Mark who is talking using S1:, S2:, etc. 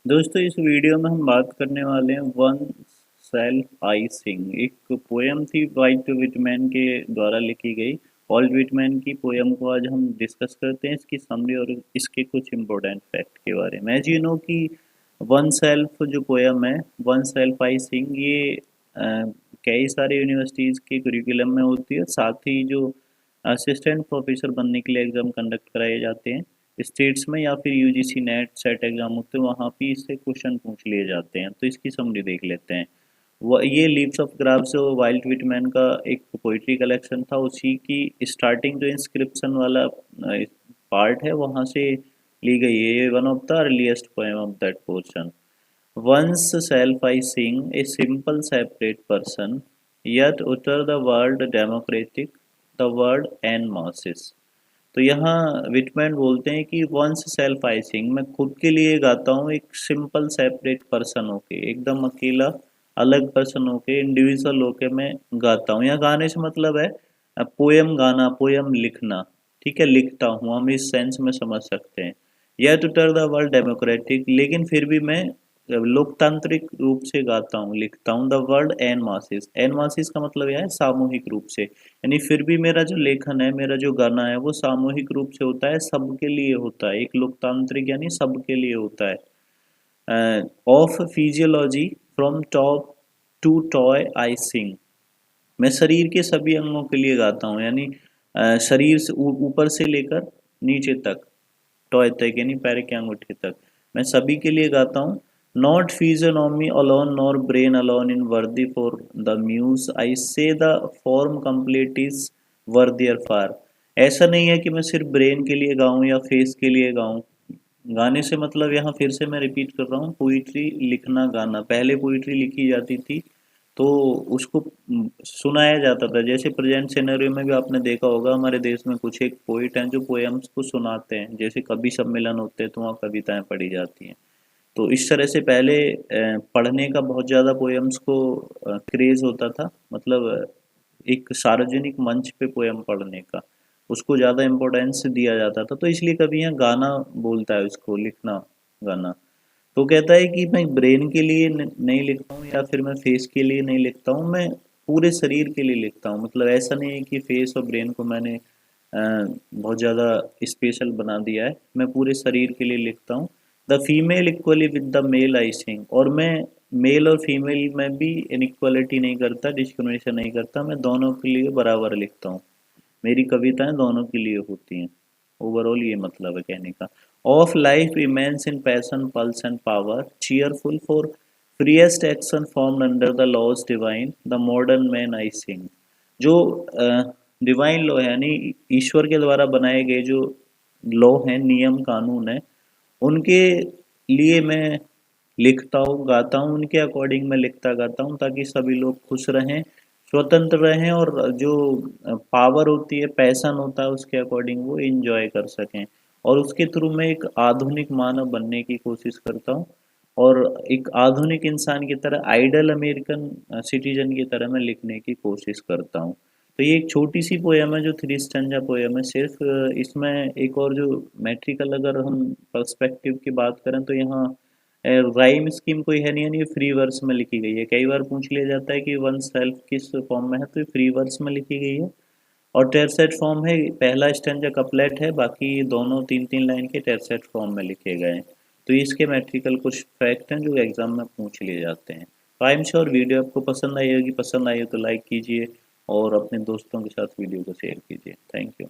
S1: दोस्तों इस वीडियो में हम बात करने वाले हैं वन सेल्फ आई सिंग। एक पोयम थी वाल्ट विटमैन के द्वारा लिखी गई। वाल्ट विटमैन की पोयम को आज हम डिस्कस करते हैं, इसकी समरी और इसके कुछ इम्पोर्टेंट फैक्ट के बारे में। एज यू नो कि वन सेल्फ जो पोयम है, वन सेल्फ आई सिंग, ये कई सारे यूनिवर्सिटीज़ के करिकुलम में होती है। साथ ही जो असिस्टेंट प्रोफेसर बनने के लिए एग्ज़ाम कंडक्ट कराए जाते हैं स्टेट्स में, या फिर यूजीसी नेट सेट एग्जाम होते हैं, वहाँ पे इससे क्वेश्चन पूछ लिए जाते हैं। तो इसकी समरी देख लेते हैं। वो ये leaves of graphs wild Whitman का एक पोइट्री कलेक्शन था, उसी की स्टार्टिंग जो इंस्क्रिप्शन वाला पार्ट है वहाँ से ली गई है। ये one of the earliest poem of that portion. Once self I sing a simple separate person, yet utter the word democratic, the word and masses। तो यहाँ विटमैन बोलते हैं कि वंस सेल्फ आई सिंग, मैं खुद के लिए गाता हूँ, एक सिंपल सेपरेट पर्सन होके, एकदम अकेला अलग पर्सन होके, इंडिविजुअल होके मैं गाता हूँ। यहाँ गाने से मतलब है पोयम गाना, पोयम लिखना। ठीक है, लिखता हूँ, हम इस सेंस में समझ सकते हैं। यह टूटर द वर्ल्ड डेमोक्रेटिक, लेकिन फिर भी मैं लोकतांत्रिक रूप से गाता हूँ, लिखता हूँ। The world and masses, and masses का मतलब यह है सामूहिक रूप से, यानी फिर भी मेरा जो लेखन है, मेरा जो गाना है, वो सामूहिक रूप से होता है, सबके लिए होता है, एक लोकतांत्रिक यानी सबके लिए होता है। Of physiology from top to toe I sing, मैं शरीर के सभी अंगों के लिए गाता हूँ, यानी शरीर से ऊपर से लेकर नीचे तक, टॉय तक यानी पैर के अंगूठे तक, मैं सभी के लिए गाता हूँ। Not physiognomy alone nor brain alone in worthy for the muse, I say the form complete is worthier far. ऐसा नहीं है कि मैं सिर्फ ब्रेन के लिए गाऊं या फेस के लिए गाऊं। गाने से मतलब, यहाँ फिर से मैं रिपीट कर रहा हूँ, पोइट्री लिखना, गाना। पहले पोइट्री लिखी जाती थी तो उसको सुनाया जाता था। जैसे प्रेजेंट सिनेरियो में भी आपने देखा होगा, हमारे देश में कुछ एक पोइट हैं जो पोएम्स को सुनाते हैं, जैसे कवि सम्मेलन होते हैं तो वहाँ कविताएं पढ़ी जाती हैं। तो इस तरह से पहले पढ़ने का बहुत ज़्यादा पोएम्स को क्रेज होता था, मतलब एक सार्वजनिक मंच पे पोएम पढ़ने का, उसको ज़्यादा इम्पोर्टेंस दिया जाता था। तो इसलिए कभी यहाँ गाना बोलता है उसको, लिखना, गाना। तो कहता है कि मैं ब्रेन के लिए नहीं लिखता हूँ या फिर मैं फेस के लिए नहीं लिखता हूँ, मैं पूरे शरीर के लिए लिखता हूँ। मतलब ऐसा नहीं है कि फेस और ब्रेन को मैंने बहुत ज़्यादा स्पेशल बना दिया है, मैं पूरे शरीर के लिए लिखता हूँ। The female equally with the male I sing, और मैं मेल और फीमेल में भी इनइक्वालिटी नहीं करता, डिस्क्रिमिनेशन नहीं करता, मैं दोनों के लिए बराबर लिखता हूँ। मेरी कविताएं दोनों के लिए होती हैं। ओवरऑल ये मतलब है कहने का। Of life immense in passion pulse and power, cheerful for freest action form under the laws divine, the modern man I sing. जो डिवाइन लॉ है, यानी ईश्वर के द्वारा बनाए गए जो लॉ हैं, नियम कानून है, उनके लिए मैं लिखता हूँ, गाता हूँ, उनके अकॉर्डिंग मैं लिखता गाता हूँ, ताकि सभी लोग खुश रहें, स्वतंत्र रहें, और जो पावर होती है, पैशन होता है, उसके अकॉर्डिंग वो इंजॉय कर सकें। और उसके थ्रू मैं एक आधुनिक मानव बनने की कोशिश करता हूँ, और एक आधुनिक इंसान की तरह, आइडल अमेरिकन सिटीजन की तरह मैं लिखने की कोशिश करता हूँ। तो ये एक छोटी सी पोयम है जो थ्री स्टैंजा पोयम है सिर्फ। इसमें एक और जो मेट्रिकल अगर हम पर्सपेक्टिव की बात करें तो यहाँ राइम स्कीम कोई है नहीं, यानी ये फ्री वर्स में लिखी गई है। कई बार पूछ लिया जाता है कि वन सेल्फ किस फॉर्म में है, तो ये फ्री वर्स में लिखी गई है। और टेरसेट फॉर्म है, पहला स्टैंजा कपलेट है, बाकी दोनों तीन तीन लाइन के टेरसेट फॉर्म में लिखे गए हैं। तो ये इसके मेट्रिकल कुछ फैक्ट हैं जो एग्जाम में पूछ लिए जाते हैं। तो आई एम श्योर वीडियो आपको पसंद आई होगी। पसंद आई हो तो लाइक कीजिए और अपने दोस्तों के साथ वीडियो को शेयर कीजिए। Thank you.